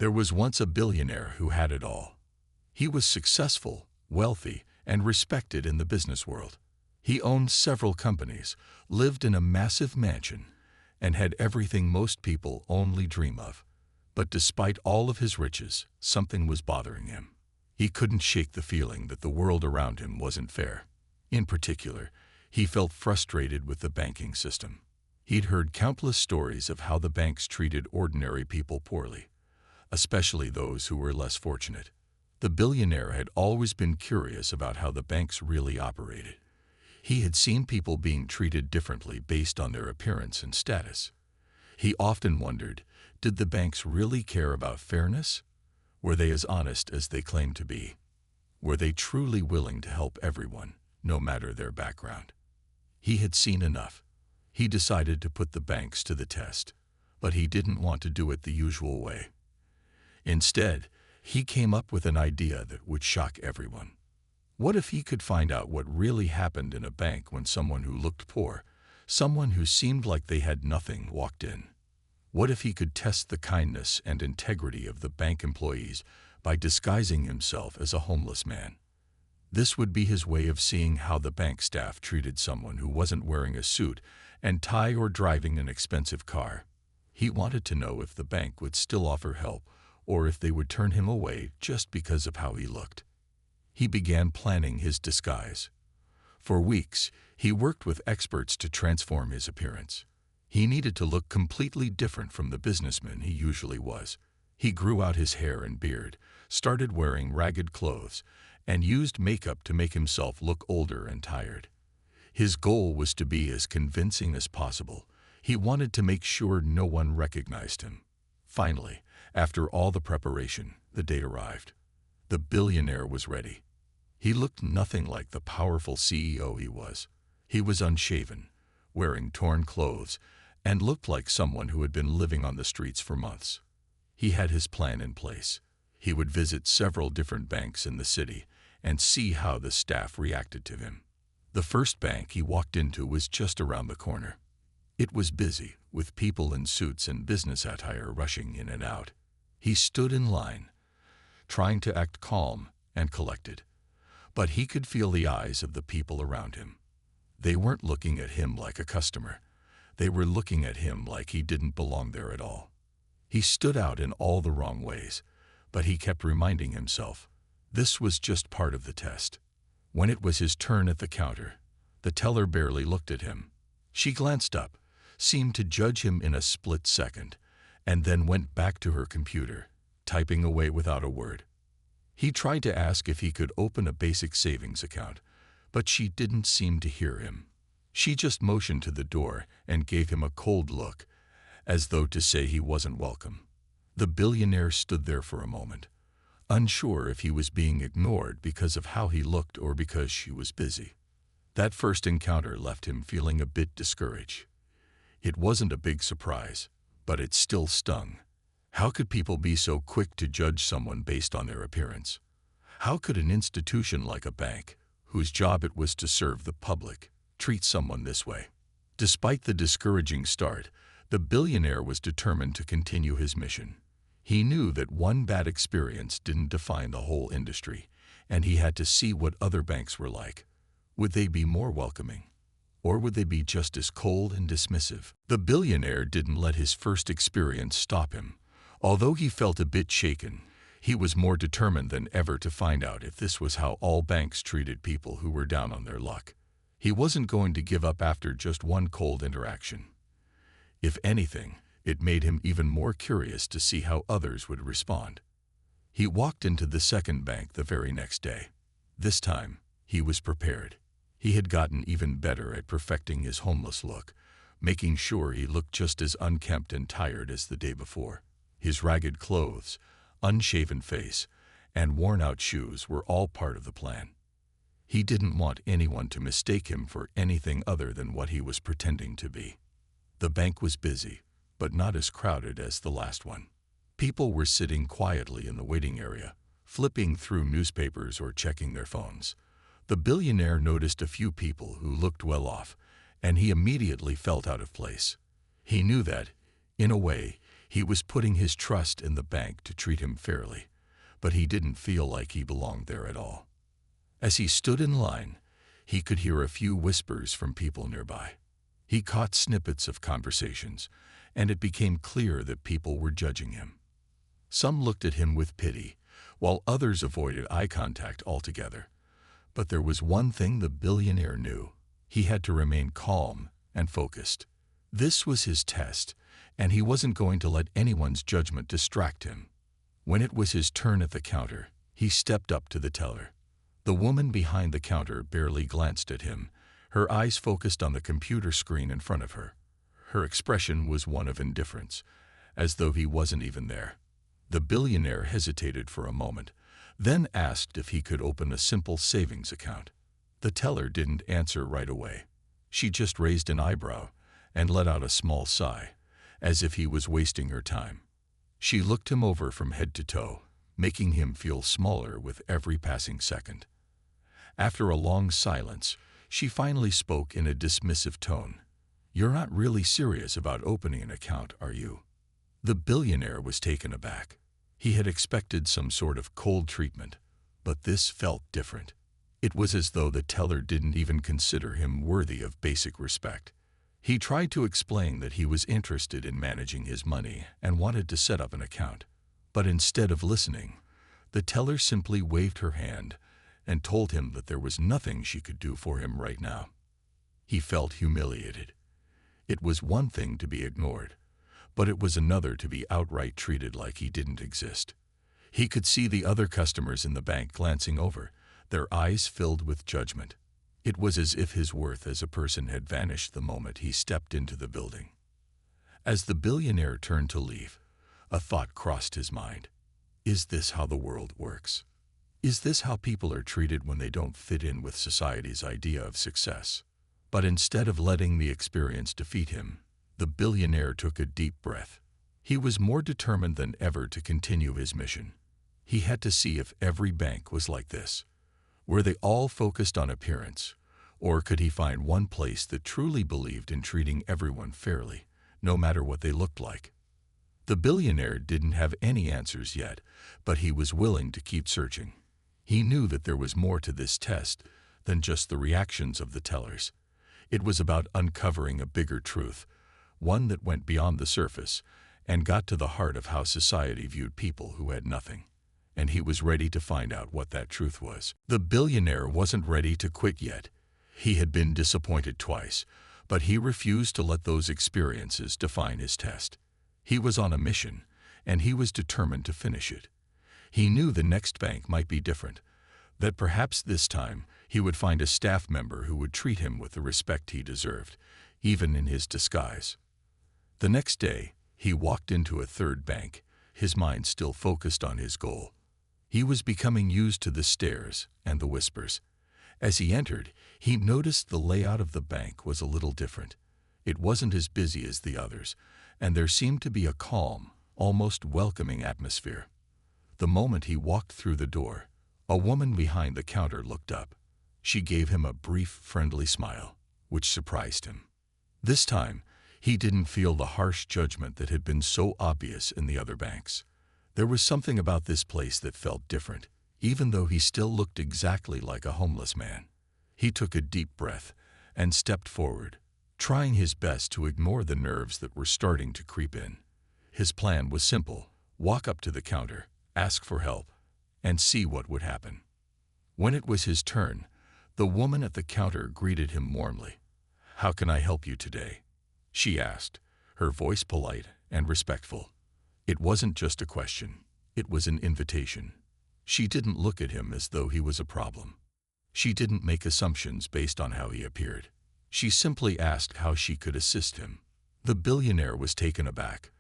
There was once a billionaire who had it all. He was successful, wealthy, and respected in the business world. He owned several companies, lived in a massive mansion, and had everything most people only dream of. But despite all of his riches, something was bothering him. He couldn't shake the feeling that the world around him wasn't fair. In particular, he felt frustrated with the banking system. He'd heard countless stories of how the banks treated ordinary people poorly, especially those who were less fortunate. The billionaire had always been curious about how the banks really operated. He had seen people being treated differently based on their appearance and status. He often wondered, did the banks really care about fairness? Were they as honest as they claimed to be? Were they truly willing to help everyone, no matter their background? He had seen enough. He decided to put the banks to the test, but he didn't want to do it the usual way. Instead, he came up with an idea that would shock everyone. What if he could find out what really happened in a bank when someone who looked poor, someone who seemed like they had nothing, walked in? What if he could test the kindness and integrity of the bank employees by disguising himself as a homeless man? This would be his way of seeing how the bank staff treated someone who wasn't wearing a suit and tie or driving an expensive car. He wanted to know if the bank would still offer help or if they would turn him away just because of how he looked. He began planning his disguise. For weeks, he worked with experts to transform his appearance. He needed to look completely different from the businessman he usually was. He grew out his hair and beard, started wearing ragged clothes, and used makeup to make himself look older and tired. His goal was to be as convincing as possible. He wanted to make sure no one recognized him. Finally, after all the preparation, the date arrived. The billionaire was ready. He looked nothing like the powerful CEO he was. He was unshaven, wearing torn clothes, and looked like someone who had been living on the streets for months. He had his plan in place. He would visit several different banks in the city and see how the staff reacted to him. The first bank he walked into was just around the corner. It was busy, with people in suits and business attire rushing in and out. He stood in line, trying to act calm and collected, but he could feel the eyes of the people around him. They weren't looking at him like a customer. They were looking at him like he didn't belong there at all. He stood out in all the wrong ways, but he kept reminding himself, this was just part of the test. When it was his turn at the counter, the teller barely looked at him. She glanced up, seemed to judge him in a split second, and then went back to her computer, typing away without a word. He tried to ask if he could open a basic savings account, but she didn't seem to hear him. She just motioned to the door and gave him a cold look, as though to say he wasn't welcome. The billionaire stood there for a moment, unsure if he was being ignored because of how he looked or because she was busy. That first encounter left him feeling a bit discouraged. It wasn't a big surprise, but it still stung. How could people be so quick to judge someone based on their appearance? How could an institution like a bank, whose job it was to serve the public, treat someone this way? Despite the discouraging start, the billionaire was determined to continue his mission. He knew that one bad experience didn't define the whole industry, and he had to see what other banks were like. Would they be more welcoming? Or would they be just as cold and dismissive? The billionaire didn't let his first experience stop him. Although he felt a bit shaken, he was more determined than ever to find out if this was how all banks treated people who were down on their luck. He wasn't going to give up after just one cold interaction. If anything, it made him even more curious to see how others would respond. He walked into the second bank the very next day. This time, he was prepared. He had gotten even better at perfecting his homeless look, making sure he looked just as unkempt and tired as the day before. His ragged clothes, unshaven face, and worn-out shoes were all part of the plan. He didn't want anyone to mistake him for anything other than what he was pretending to be. The bank was busy, but not as crowded as the last one. People were sitting quietly in the waiting area, flipping through newspapers or checking their phones. The billionaire noticed a few people who looked well off, and he immediately felt out of place. He knew that, in a way, He was putting his trust in the bank to treat him fairly, but he didn't feel like he belonged there at all. As he stood in line, he could hear a few whispers from people nearby. He caught snippets of conversations, and it became clear that people were judging him. Some looked at him with pity, while others avoided eye contact altogether. But there was one thing the billionaire knew. He had to remain calm and focused. This was his test, and he wasn't going to let anyone's judgment distract him. When it was his turn at the counter, he stepped up to the teller. The woman behind the counter barely glanced at him, her eyes focused on the computer screen in front of her. Her expression was one of indifference, as though he wasn't even there. The billionaire hesitated for a moment, then asked if he could open a simple savings account. The teller didn't answer right away. She just raised an eyebrow and let out a small sigh, as if he was wasting her time. She looked him over from head to toe, making him feel smaller with every passing second. After a long silence, she finally spoke in a dismissive tone. "You're not really serious about opening an account, are you?" The billionaire was taken aback. He had expected some sort of cold treatment, but this felt different. It was as though the teller didn't even consider him worthy of basic respect. He tried to explain that he was interested in managing his money and wanted to set up an account. But instead of listening, the teller simply waved her hand and told him that there was nothing she could do for him right now. He felt humiliated. It was one thing to be ignored, but it was another to be outright treated like he didn't exist. He could see the other customers in the bank glancing over, their eyes filled with judgment. It was as if his worth as a person had vanished the moment he stepped into the building. As the billionaire turned to leave, a thought crossed his mind. Is this how the world works? Is this how people are treated when they don't fit in with society's idea of success? But instead of letting the experience defeat him, the billionaire took a deep breath. He was more determined than ever to continue his mission. He had to see if every bank was like this. Were they all focused on appearance, or could he find one place that truly believed in treating everyone fairly, no matter what they looked like? The billionaire didn't have any answers yet, but he was willing to keep searching. He knew that there was more to this test than just the reactions of the tellers. It was about uncovering a bigger truth, one that went beyond the surface and got to the heart of how society viewed people who had nothing. And he was ready to find out what that truth was. The billionaire wasn't ready to quit yet. He had been disappointed twice, but he refused to let those experiences define his test. He was on a mission, and he was determined to finish it. He knew the next bank might be different, that perhaps this time he would find a staff member who would treat him with the respect he deserved, even in his disguise. The next day, he walked into a third bank, his mind still focused on his goal. He was becoming used to the stares and the whispers. As he entered, he noticed the layout of the bank was a little different. It wasn't as busy as the others, and there seemed to be a calm, almost welcoming atmosphere. The moment he walked through the door, a woman behind the counter looked up. She gave him a brief, friendly smile, which surprised him. This time, he didn't feel the harsh judgment that had been so obvious in the other banks. There was something about this place that felt different, even though he still looked exactly like a homeless man. He took a deep breath and stepped forward, trying his best to ignore the nerves that were starting to creep in. His plan was simple: walk up to the counter, ask for help, and see what would happen. When it was his turn, the woman at the counter greeted him warmly. "How can I help you today?" she asked, her voice polite and respectful. It wasn't just a question, it was an invitation. She didn't look at him as though he was a problem. She didn't make assumptions based on how he appeared. She simply asked how she could assist him. The billionaire was taken aback.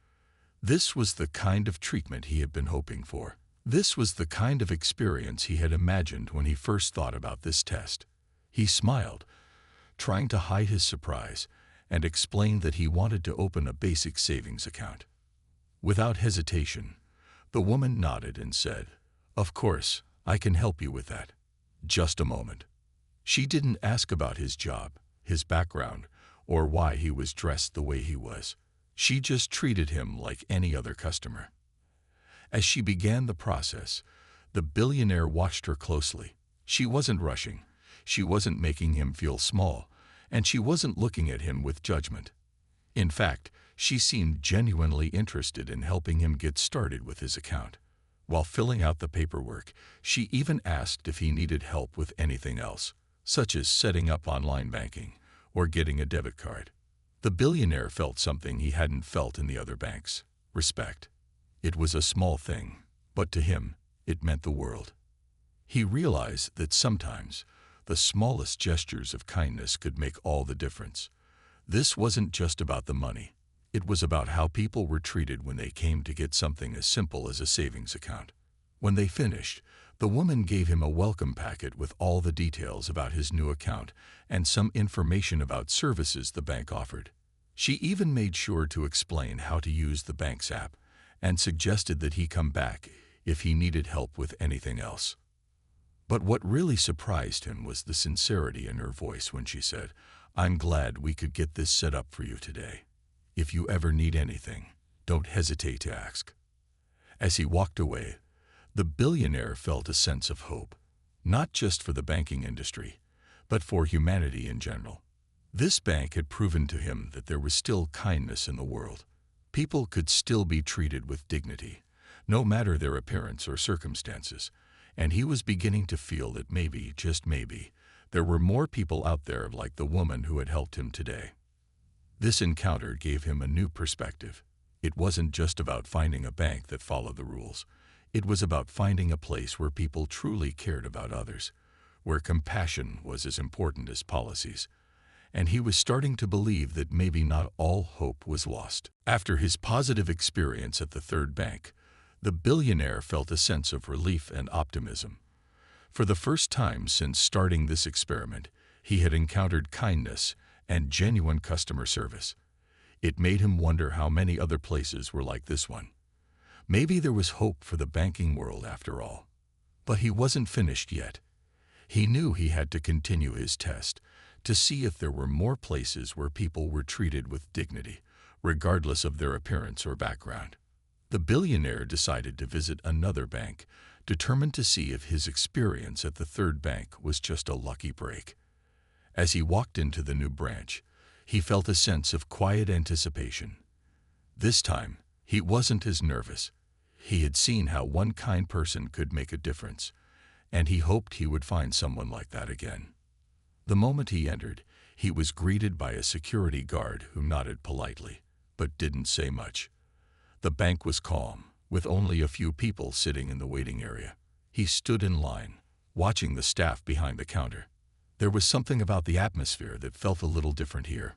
This was the kind of treatment he had been hoping for. This was the kind of experience he had imagined when he first thought about this test. He smiled, trying to hide his surprise, and explained that he wanted to open a basic savings account. Without hesitation, the woman nodded and said, "Of course, I can help you with that. Just a moment." She didn't ask about his job, his background, or why he was dressed the way he was. She just treated him like any other customer. As she began the process, the billionaire watched her closely. She wasn't rushing, she wasn't making him feel small, and she wasn't looking at him with judgment. In fact, she seemed genuinely interested in helping him get started with his account. While filling out the paperwork, she even asked if he needed help with anything else, such as setting up online banking or getting a debit card. The billionaire felt something he hadn't felt in the other banks: respect. It was a small thing, but to him, it meant the world. He realized that sometimes the smallest gestures of kindness could make all the difference. This wasn't just about the money. It was about how people were treated when they came to get something as simple as a savings account. When they finished, the woman gave him a welcome packet with all the details about his new account and some information about services the bank offered. She even made sure to explain how to use the bank's app and suggested that he come back if he needed help with anything else. But what really surprised him was the sincerity in her voice when she said, "I'm glad we could get this set up for you today. If you ever need anything, don't hesitate to ask." As he walked away, the billionaire felt a sense of hope, not just for the banking industry, but for humanity in general. This bank had proven to him that there was still kindness in the world. People could still be treated with dignity, no matter their appearance or circumstances, and he was beginning to feel that maybe, just maybe, there were more people out there like the woman who had helped him today. This encounter gave him a new perspective. It wasn't just about finding a bank that followed the rules. It was about finding a place where people truly cared about others, where compassion was as important as policies. And he was starting to believe that maybe not all hope was lost. After his positive experience at the third bank, the billionaire felt a sense of relief and optimism. For the first time since starting this experiment, he had encountered kindness and genuine customer service. It made him wonder how many other places were like this one. Maybe there was hope for the banking world after all. But he wasn't finished yet. He knew he had to continue his test to see if there were more places where people were treated with dignity, regardless of their appearance or background. The billionaire decided to visit another bank, determined to see if his experience at the third bank was just a lucky break. As he walked into the new branch, he felt a sense of quiet anticipation. This time, he wasn't as nervous. He had seen how one kind person could make a difference, and he hoped he would find someone like that again. The moment he entered, he was greeted by a security guard who nodded politely, but didn't say much. The bank was calm, with only a few people sitting in the waiting area. He stood in line, watching the staff behind the counter. There was something about the atmosphere that felt a little different here.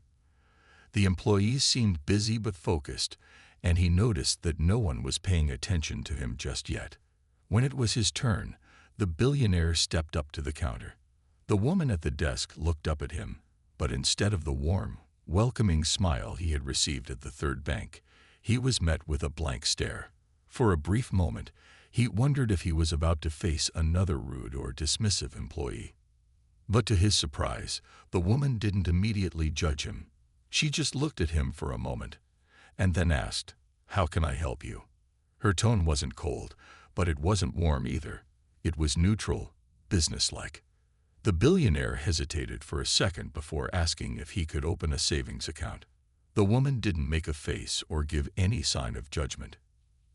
The employees seemed busy but focused, and he noticed that no one was paying attention to him just yet. When it was his turn, the billionaire stepped up to the counter. The woman at the desk looked up at him, but instead of the warm, welcoming smile he had received at the third bank, he was met with a blank stare. For a brief moment, he wondered if he was about to face another rude or dismissive employee. But to his surprise, the woman didn't immediately judge him. She just looked at him for a moment, and then asked, "How can I help you?" Her tone wasn't cold, but it wasn't warm either. It was neutral, businesslike. The billionaire hesitated for a second before asking if he could open a savings account. The woman didn't make a face or give any sign of judgment.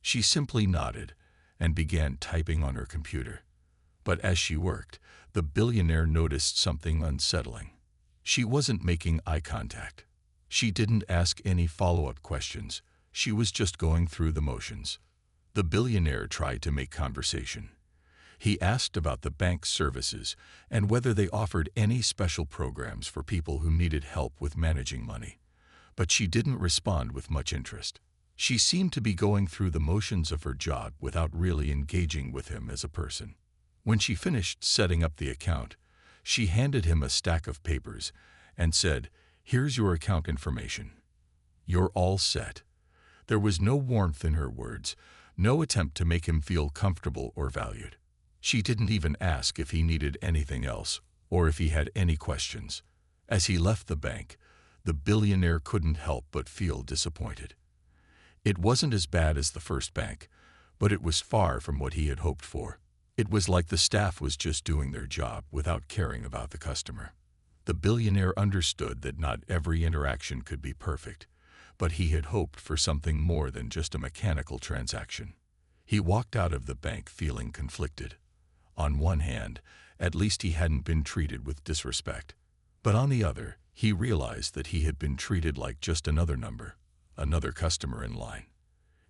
She simply nodded and began typing on her computer. But as she worked, the billionaire noticed something unsettling. She wasn't making eye contact. She didn't ask any follow-up questions. She was just going through the motions. The billionaire tried to make conversation. He asked about the bank's services and whether they offered any special programs for people who needed help with managing money. But she didn't respond with much interest. She seemed to be going through the motions of her job without really engaging with him as a person. When she finished setting up the account, she handed him a stack of papers and said, "Here's your account information. You're all set." There was no warmth in her words, no attempt to make him feel comfortable or valued. She didn't even ask if he needed anything else or if he had any questions. As he left the bank, the billionaire couldn't help but feel disappointed. It wasn't as bad as the first bank, but it was far from what he had hoped for. It was like the staff was just doing their job without caring about the customer. The billionaire understood that not every interaction could be perfect, but he had hoped for something more than just a mechanical transaction. He walked out of the bank feeling conflicted. On one hand, at least he hadn't been treated with disrespect. But on the other, he realized that he had been treated like just another number, another customer in line.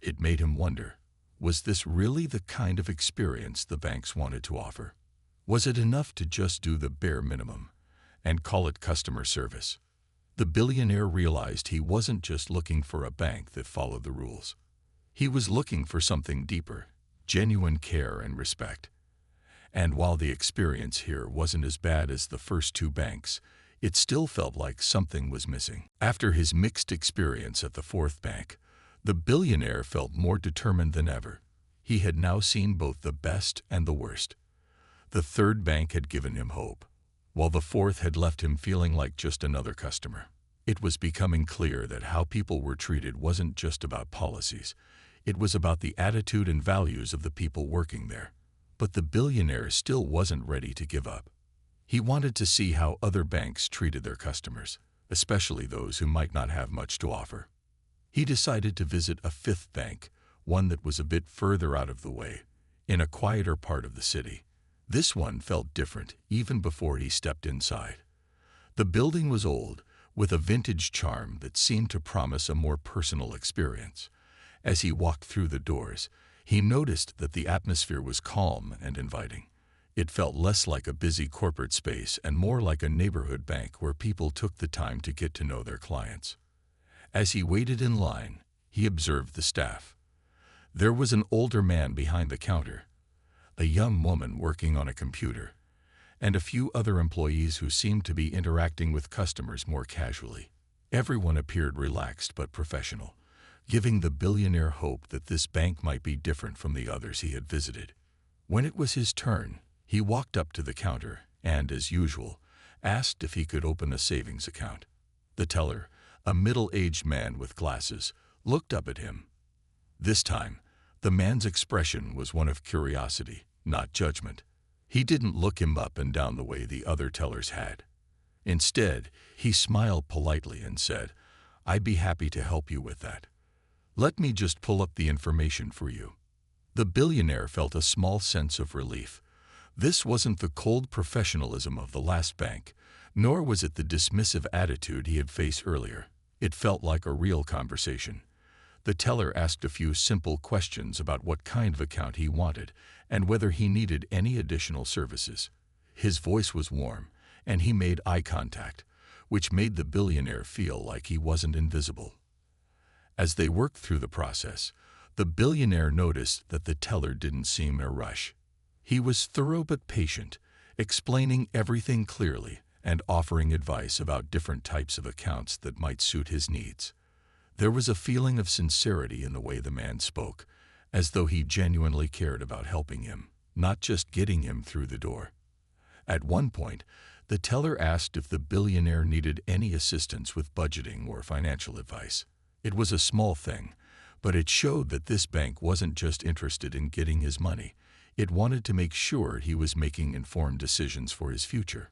It made him wonder, was this really the kind of experience the banks wanted to offer? Was it enough to just do the bare minimum and call it customer service? The billionaire realized he wasn't just looking for a bank that followed the rules. He was looking for something deeper, genuine care and respect. And while the experience here wasn't as bad as the first two banks, it still felt like something was missing. After his mixed experience at the fourth bank, the billionaire felt more determined than ever. He had now seen both the best and the worst. The third bank had given him hope, while the fourth had left him feeling like just another customer. It was becoming clear that how people were treated wasn't just about policies. It was about the attitude and values of the people working there. But the billionaire still wasn't ready to give up. He wanted to see how other banks treated their customers, especially those who might not have much to offer. He decided to visit a fifth bank, one that was a bit further out of the way, in a quieter part of the city. This one felt different even before he stepped inside. The building was old, with a vintage charm that seemed to promise a more personal experience. As he walked through the doors, he noticed that the atmosphere was calm and inviting. It felt less like a busy corporate space and more like a neighborhood bank where people took the time to get to know their clients. As he waited in line, he observed the staff. There was an older man behind the counter, a young woman working on a computer, and a few other employees who seemed to be interacting with customers more casually. Everyone appeared relaxed but professional, giving the billionaire hope that this bank might be different from the others he had visited. When it was his turn, he walked up to the counter and, as usual, asked if he could open a savings account. The teller, a middle-aged man with glasses, looked up at him. This time, the man's expression was one of curiosity, not judgment. He didn't look him up and down the way the other tellers had. Instead, he smiled politely and said, "I'd be happy to help you with that. Let me just pull up the information for you." The billionaire felt a small sense of relief. This wasn't the cold professionalism of the last bank, nor was it the dismissive attitude he had faced earlier. It felt like a real conversation. The teller asked a few simple questions about what kind of account he wanted and whether he needed any additional services. His voice was warm, and he made eye contact, which made the billionaire feel like he wasn't invisible. As they worked through the process, the billionaire noticed that the teller didn't seem in a rush. He was thorough but patient, explaining everything clearly and offering advice about different types of accounts that might suit his needs. There was a feeling of sincerity in the way the man spoke, as though he genuinely cared about helping him, not just getting him through the door. At one point, the teller asked if the billionaire needed any assistance with budgeting or financial advice. It was a small thing, but it showed that this bank wasn't just interested in getting his money. It wanted to make sure he was making informed decisions for his future.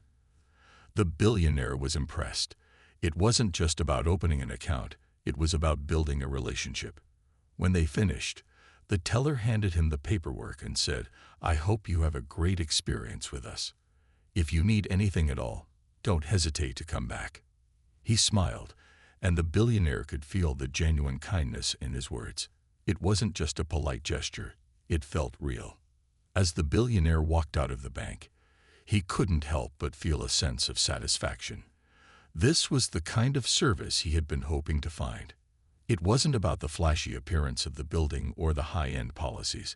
The billionaire was impressed. It wasn't just about opening an account, it was about building a relationship. When they finished, the teller handed him the paperwork and said, "I hope you have a great experience with us. If you need anything at all, don't hesitate to come back." He smiled, and the billionaire could feel the genuine kindness in his words. It wasn't just a polite gesture, it felt real. As the billionaire walked out of the bank, he couldn't help but feel a sense of satisfaction. This was the kind of service he had been hoping to find. It wasn't about the flashy appearance of the building or the high-end policies.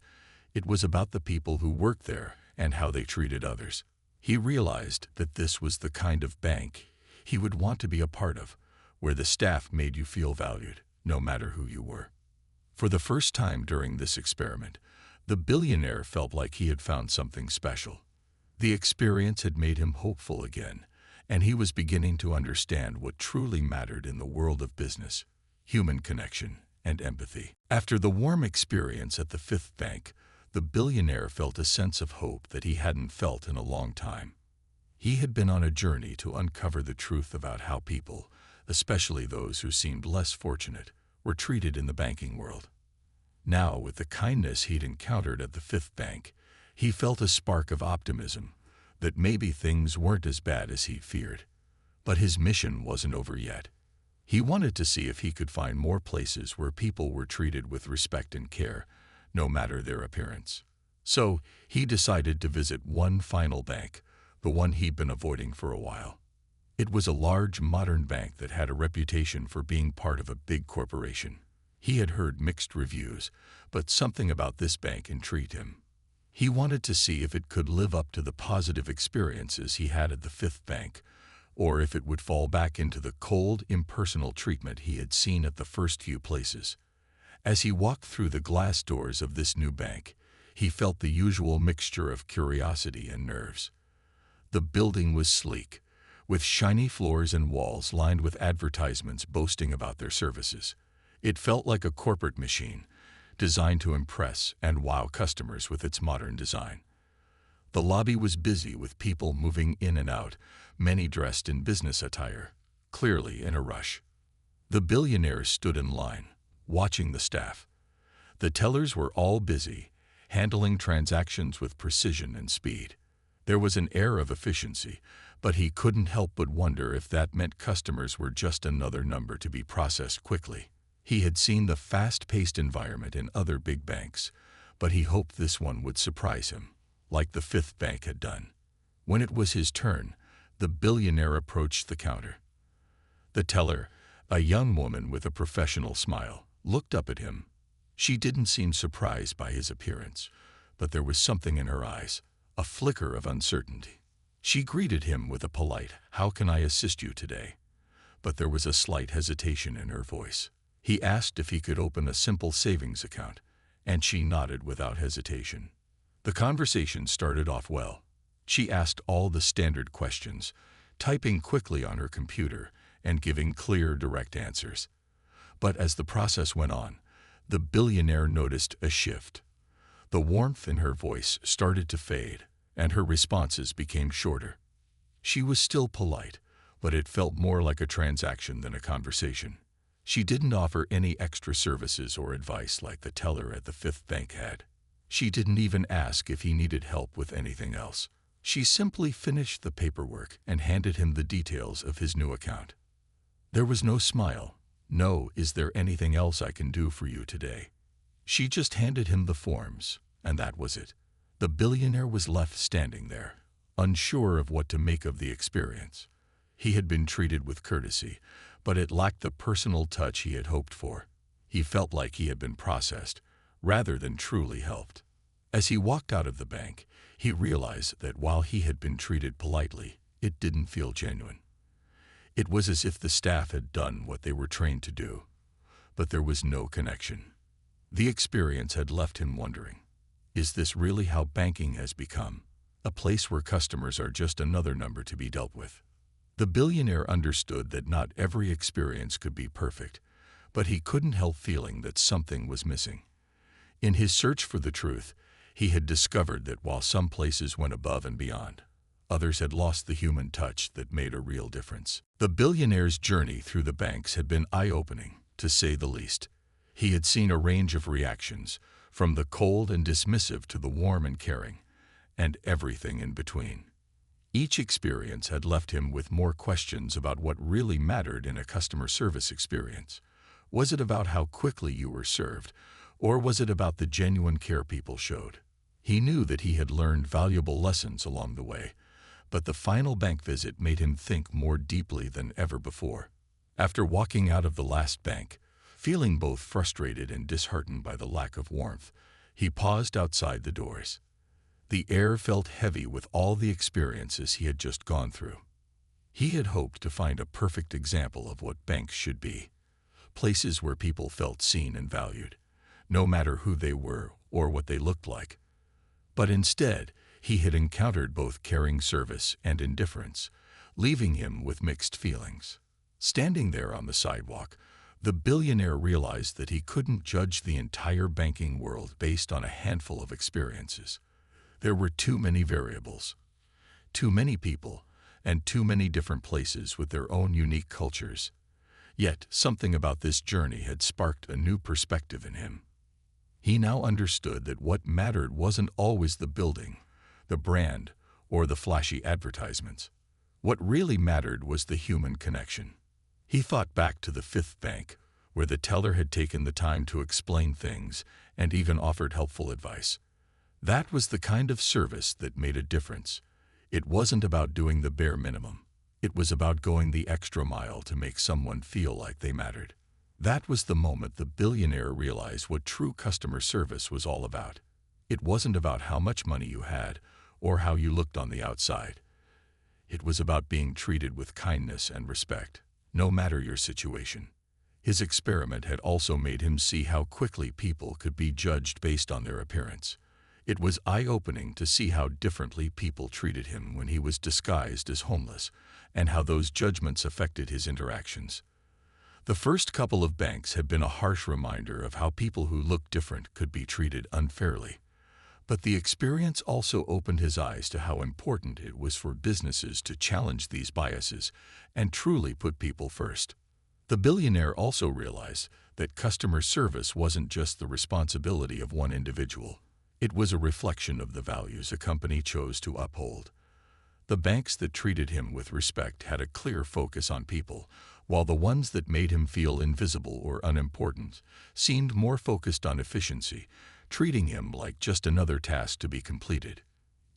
It was about the people who worked there and how they treated others. He realized that this was the kind of bank he would want to be a part of, where the staff made you feel valued, no matter who you were. For the first time during this experiment, the billionaire felt like he had found something special. The experience had made him hopeful again, and he was beginning to understand what truly mattered in the world of business: human connection and empathy. After the warm experience at the Fifth Bank, the billionaire felt a sense of hope that he hadn't felt in a long time. He had been on a journey to uncover the truth about how people, especially those who seemed less fortunate, were treated in the banking world. Now, with the kindness he'd encountered at the Fifth Bank, he felt a spark of optimism that maybe things weren't as bad as he feared. But his mission wasn't over yet. He wanted to see if he could find more places where people were treated with respect and care, no matter their appearance. So, he decided to visit one final bank, the one he'd been avoiding for a while. It was a large, modern bank that had a reputation for being part of a big corporation. He had heard mixed reviews, but something about this bank intrigued him. He wanted to see if it could live up to the positive experiences he had at the Fifth Bank, or if it would fall back into the cold, impersonal treatment he had seen at the first few places. As he walked through the glass doors of this new bank, he felt the usual mixture of curiosity and nerves. The building was sleek, with shiny floors and walls lined with advertisements boasting about their services. It felt like a corporate machine, designed to impress and wow customers with its modern design. The lobby was busy with people moving in and out, many dressed in business attire, clearly in a rush. The billionaire stood in line, watching the staff. The tellers were all busy, handling transactions with precision and speed. There was an air of efficiency, but he couldn't help but wonder if that meant customers were just another number to be processed quickly. He had seen the fast-paced environment in other big banks, but he hoped this one would surprise him, like the Fifth Bank had done. When it was his turn, the billionaire approached the counter. The teller, a young woman with a professional smile, looked up at him. She didn't seem surprised by his appearance, but there was something in her eyes, a flicker of uncertainty. She greeted him with a polite, "How can I assist you today?" But there was a slight hesitation in her voice. He asked if he could open a simple savings account, and she nodded without hesitation. The conversation started off well. She asked all the standard questions, typing quickly on her computer and giving clear, direct answers. But as the process went on, the billionaire noticed a shift. The warmth in her voice started to fade, and her responses became shorter. She was still polite, but it felt more like a transaction than a conversation. She didn't offer any extra services or advice like the teller at the Fifth Bank had. She didn't even ask if he needed help with anything else. She simply finished the paperwork and handed him the details of his new account. There was no smile. No, "Is there anything else I can do for you today?" She just handed him the forms, and that was it. The billionaire was left standing there, unsure of what to make of the experience. He had been treated with courtesy, but it lacked the personal touch he had hoped for. He felt like he had been processed, rather than truly helped. As he walked out of the bank, he realized that while he had been treated politely, it didn't feel genuine. It was as if the staff had done what they were trained to do, but there was no connection. The experience had left him wondering, is this really how banking has become? A place where customers are just another number to be dealt with. The billionaire understood that not every experience could be perfect, but he couldn't help feeling that something was missing. In his search for the truth, he had discovered that while some places went above and beyond, others had lost the human touch that made a real difference. The billionaire's journey through the banks had been eye-opening, to say the least. He had seen a range of reactions, from the cold and dismissive to the warm and caring, and everything in between. Each experience had left him with more questions about what really mattered in a customer service experience. Was it about how quickly you were served, or was it about the genuine care people showed? He knew that he had learned valuable lessons along the way, but the final bank visit made him think more deeply than ever before. After walking out of the last bank, feeling both frustrated and disheartened by the lack of warmth, he paused outside the doors. The air felt heavy with all the experiences he had just gone through. He had hoped to find a perfect example of what banks should be, places where people felt seen and valued, no matter who they were or what they looked like. But instead, he had encountered both caring service and indifference, leaving him with mixed feelings. Standing there on the sidewalk, The billionaire realized that he couldn't judge the entire banking world based on a handful of experiences. There were too many variables, too many people, and too many different places with their own unique cultures. Yet, something about this journey had sparked a new perspective in him. He now understood that what mattered wasn't always the building, the brand, or the flashy advertisements. What really mattered was the human connection. He thought back to the Fifth Bank, where the teller had taken the time to explain things and even offered helpful advice. That was the kind of service that made a difference. It wasn't about doing the bare minimum. It was about going the extra mile to make someone feel like they mattered. That was the moment the billionaire realized what true customer service was all about. It wasn't about how much money you had or how you looked on the outside. It was about being treated with kindness and respect, no matter your situation. His experiment had also made him see how quickly people could be judged based on their appearance. It was eye-opening to see how differently people treated him when he was disguised as homeless, and how those judgments affected his interactions. The first couple of banks had been a harsh reminder of how people who looked different could be treated unfairly. But the experience also opened his eyes to how important it was for businesses to challenge these biases and truly put people first. The billionaire also realized that customer service wasn't just the responsibility of one individual. It was a reflection of the values a company chose to uphold. The banks that treated him with respect had a clear focus on people, while the ones that made him feel invisible or unimportant seemed more focused on efficiency, treating him like just another task to be completed.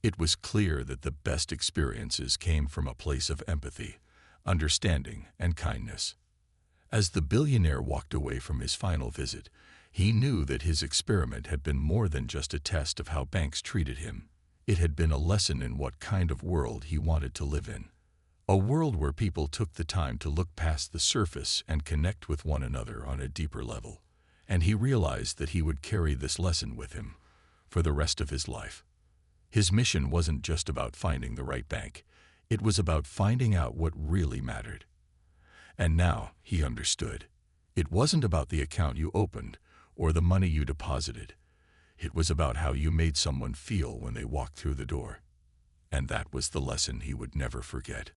It was clear that the best experiences came from a place of empathy, understanding, and kindness. As the billionaire walked away from his final visit, he knew that his experiment had been more than just a test of how banks treated him. It had been a lesson in what kind of world he wanted to live in. A world where people took the time to look past the surface and connect with one another on a deeper level. And he realized that he would carry this lesson with him for the rest of his life. His mission wasn't just about finding the right bank. It was about finding out what really mattered. And now he understood. It wasn't about the account you opened or the money you deposited. It was about how you made someone feel when they walked through the door. And that was the lesson he would never forget.